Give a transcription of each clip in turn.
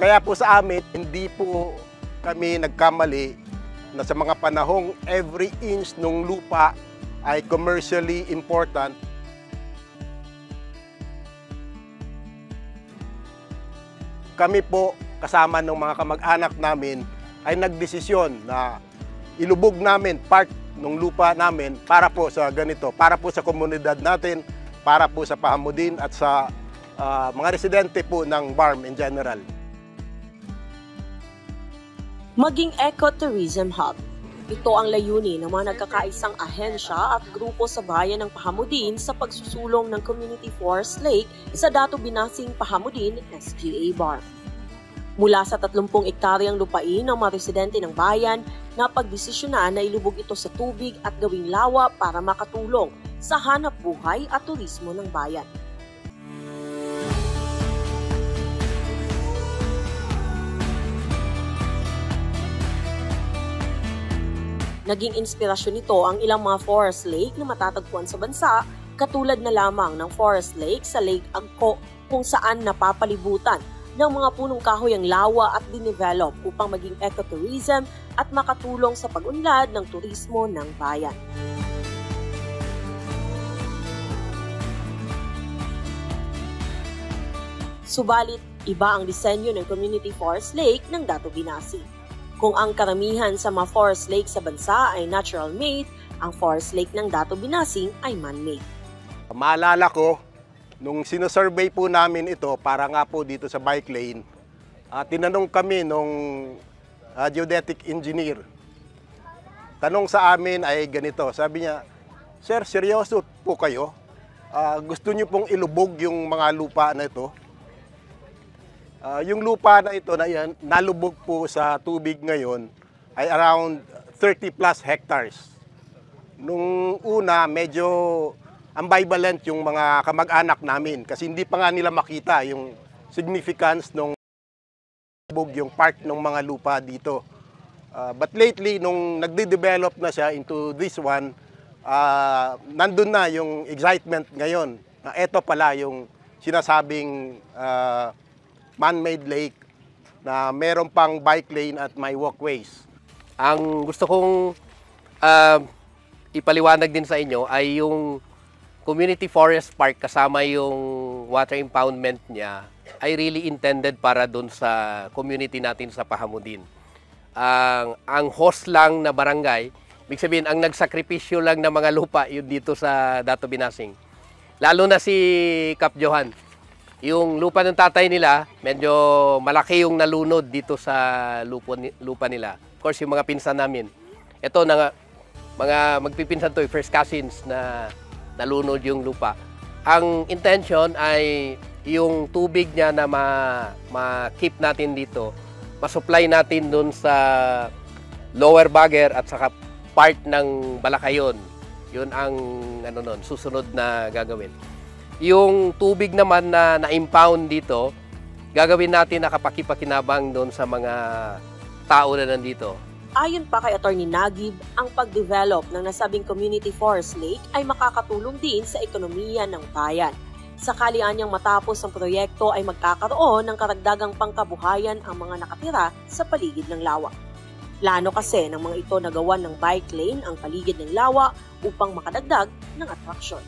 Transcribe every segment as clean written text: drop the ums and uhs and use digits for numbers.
Kaya po sa amin, hindi po kami nagkamali na sa mga panahong every inch ng lupa ay commercially important. Kami po, kasama ng mga kamag-anak namin, ay nagdesisyon na ilubog namin part ng lupa namin para po sa ganito, para po sa komunidad natin, para po sa Pahamudin at sa mga residente po ng BARM in general. Maging ecotourism hub. Ito ang layunin ng mga nagkakaisang ahensya at grupo sa bayan ng Pahamudin sa pagsusulong ng Community Forest Lake sa Dato Binasing Pahamudin SGA BARM. Mula sa 30 ektaryang lupain ng mga residente ng bayan, napagdesisyonan na ilubog ito sa tubig at gawing lawa para makatulong sa hanap buhay at turismo ng bayan. Naging inspirasyon nito ang ilang mga forest lake na matatagpuan sa bansa, katulad na lamang ng forest lake sa Lake Agco kung saan napapalibutan ng mga punong kahoy ang lawa at dinevelop upang maging ecotourism at makatulong sa pag-unlad ng turismo ng bayan. Subalit, iba ang disenyo ng Community Forest Lake ng Dato Binasing. Kung ang karamihan sa mga forest lake sa bansa ay natural-made, ang forest lake ng Dato Binasing ay man-made. Maalala ko, nung sinosurvey po namin ito para nga po dito sa bike lane, tinanong kami nung geodetic engineer. Tanong sa amin ay ganito, sabi niya, "Sir, seryoso po kayo? Gusto niyo pong ilubog yung mga lupa na ito?" Yung lupa na ito na yan, nalubog po sa tubig ngayon ay around 30 plus hectares. Nung una, medyo ambivalent yung mga kamag-anak namin kasi hindi pa nga nila makita yung significance ng yung part ng mga lupa dito. But lately, nung nagde-develop na siya into this one, nandun na yung excitement ngayon na eto pala yung sinasabing man-made lake na meron pang bike lane at may walkways. Ang gusto kong ipaliwanag din sa inyo ay yung Community Forest Park kasama yung water impoundment niya ay really intended para dun sa community natin sa Pahamudin. Ang host lang na barangay, ibig sabihin ang nagsakripisyo lang ng mga lupa yun dito sa Dato Binasing. Lalo na si Kap Johan. Yung lupa ng tatay nila, medyo malaki yung nalunod dito sa lupa nila. Of course, yung mga pinsan namin. Ito, mga magpipinsan to, first cousins na nalunod yung lupa. Ang intention ay yung tubig niya na ma-keep natin dito, ma-supply natin dun sa lower Baguer at saka part ng Balakayon. Yun ang susunod na gagawin. Yung tubig naman na na-impound dito, gagawin natin na kapaki-pakinabang doon sa mga tao na nandito. Ayon pa kay Atty. Nagib, ang pag-develop ng nasabing Community Forest Lake ay makakatulong din sa ekonomiya ng bayan. Sakali anyang matapos ang proyekto ay magkakaroon ng karagdagang pangkabuhayan ang mga nakatira sa paligid ng lawa. Plano kasi ng mga ito na gawan ng bike lane ang paligid ng lawa upang makadagdag ng atraksyon.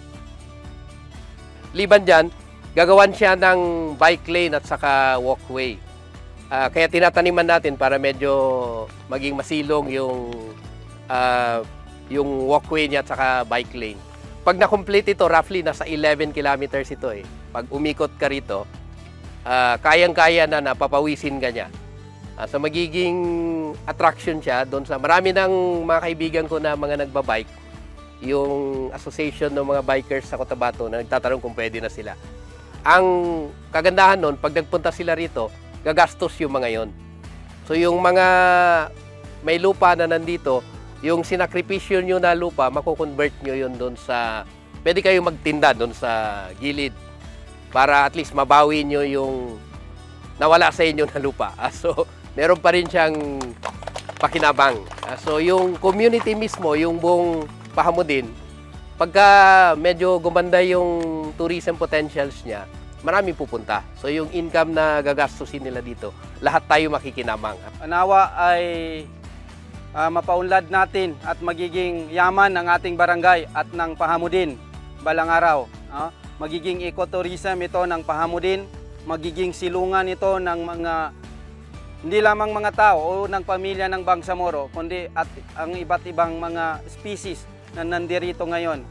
Liban dyan, gagawan siya ng bike lane at saka walkway. Kaya tinataniman natin para medyo maging masilong yung walkway niya at saka bike lane. Pag na-complete ito, roughly nasa 11 kilometers ito eh. Pag umikot ka rito, kayang-kaya na napapawisin ka niya. So magiging attraction siya doon sa marami ng mga kaibigan ko na mga nagbabike. Yung association ng mga bikers sa Cotabato na nagtatanong kung pwede na sila. Ang kagandahan nun, pag nagpunta sila rito, gagastos yung mga yon. So yung mga may lupa na nandito, yung sinakripisyo nyo na lupa, makukonvert nyo yun doon sa, pwede kayo magtinda doon sa gilid para at least mabawi nyo yung nawala sa inyo na lupa. So meron pa rin siyang pakinabang. So yung community mismo, yung buong Pahamudin, pagka medyo gumanda yung tourism potentials niya, maraming pupunta. So yung income na gagastusin nila dito, lahat tayo makikinamang. Nawa ay mapaunlad natin at magiging yaman ng ating barangay at ng Pahamudin balang araw. Magiging ecotourism ito ng Pahamudin, magiging silungan ito ng mga hindi lamang mga tao o ng pamilya ng Bangsamoro, kundi at ang iba't ibang mga species na nandirito ngayon.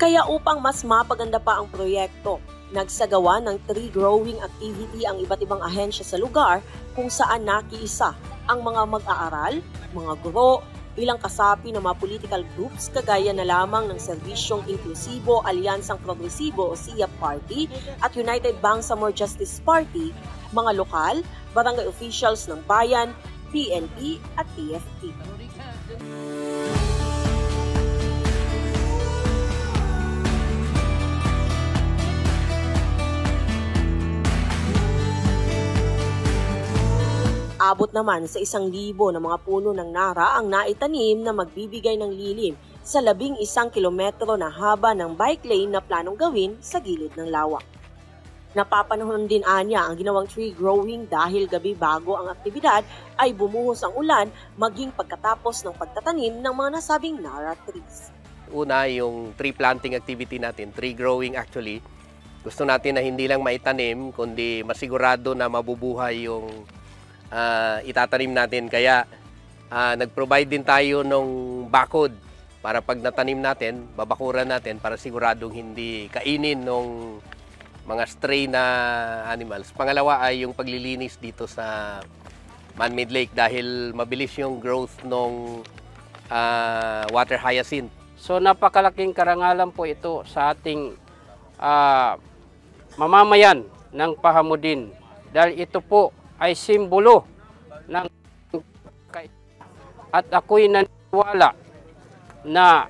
Kaya upang mas mapaganda pa ang proyekto, nagsagawa ng tree growing activity ang iba't ibang ahensya sa lugar kung saan nakiisa ang mga mag-aaral, mga guro, ilang kasapi ng mga political groups kagaya na lamang ng Serbisyong Inklusibo, Alyansang Progresibo o SIAP Party at United Bangsamoro Justice Party, mga lokal, barangay officials ng bayan, PNP at PFP. Abot naman sa 1,000 na mga puno ng nara ang naitanim na magbibigay ng lilim sa 11 kilometro na haba ng bike lane na planong gawin sa gilid ng lawa. Napapanahon din anya ang ginawang tree growing dahil gabi bago ang aktibidad ay bumuhos ang ulan maging pagkatapos ng pagtatanim ng mga nasabing nara trees. Una, yung tree planting activity natin, tree growing actually, gusto natin na hindi lang maitanim, kundi masigurado na mabubuhay yung itatanim natin. Kaya nag-provide din tayo ng bakod para pag natanim natin, babakuran natin para siguradong hindi kainin ng mga stray na animals. Pangalawa ay yung paglilinis dito sa man-made lake dahil mabilis yung growth ng water hyacinth. So napakalaking karangalan po ito sa ating mamamayan ng Pahamudin dahil ito po ay simbolo ng at ako'y naniniwala na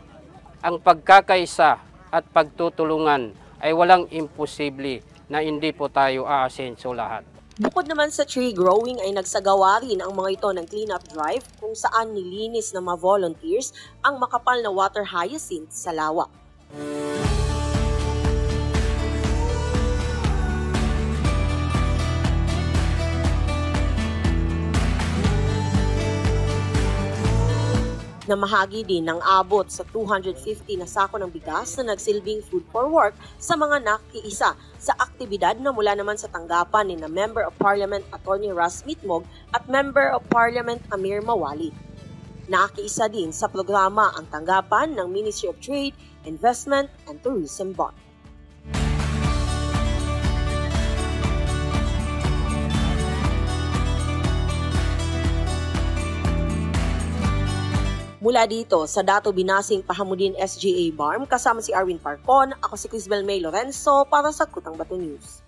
ang pagkakaisa at pagtutulungan ay walang imposible na hindi po tayo aasenso lahat. Bukod naman sa tree growing ay nagsagawa rin ang mga ito ng cleanup drive kung saan nilinis ng mga volunteers ang makapal na water hyacinth sa lawa. Namahagi din ng abot sa 250 na sako ng bigas na nagsilbing food for work sa mga nakiisa sa aktibidad na mula naman sa tanggapan ni na Member of Parliament Attorney Ras Mitmog at Member of Parliament Amir Mawali. Nakiisa din sa programa ang tanggapan ng Ministry of Trade, Investment and Tourism Bond. Mula dito sa Dato Binasing Pahamudin SGA Barm, kasama si Arwin Parcon, ako si Crisbel May Lorenzo para sa Kutang Bato News.